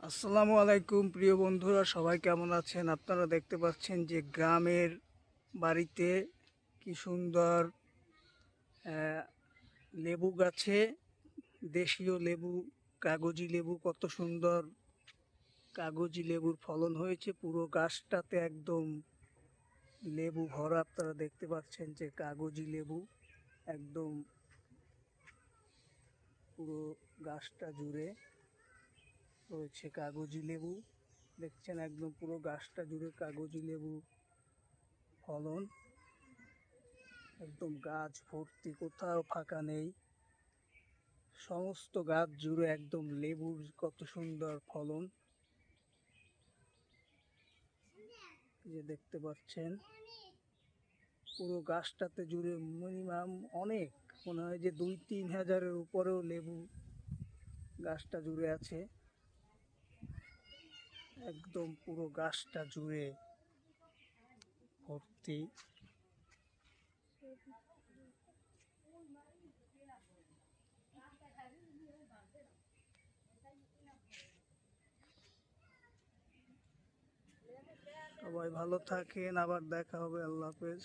আসসালামু আলাইকুম প্রিয় বন্ধুরা, সবাই কেমন আছেন? আপনারা দেখতে পাচ্ছেন যে গ্রামের বাড়িতে কি সুন্দর লেবু গাছে দেশীয় লেবু, কাগজি লেবু, কত সুন্দর কাগজি লেবুর ফলন হয়েছে। পুরো গাছটাতে একদম লেবু ভরা। আপনারা দেখতে পাচ্ছেন যে কাগজি লেবু একদম পুরো গাছটা জুড়ে রয়েছে কাগজি লেবু। দেখছেন একদম পুরো গাছটা জুড়ে কাগজি লেবু ফলন। একদম গাছ ভর্তি, কোথাও ফাঁকা নেই, সমস্ত গাছ জুড়ে একদম লেবুর কত সুন্দর ফলন। যে দেখতে পাচ্ছেন পুরো গাছটাতে জুড়ে মিনিমাম অনেক, মনে হয় যে 2-3 হাজারের উপরেও লেবু গাছটা জুড়ে আছে। একদম পুরো গাছটা জুড়ে ভর্তি। সবাই ভালো থাকেন, আবার দেখা হবে। আল্লাহ হাফেজ।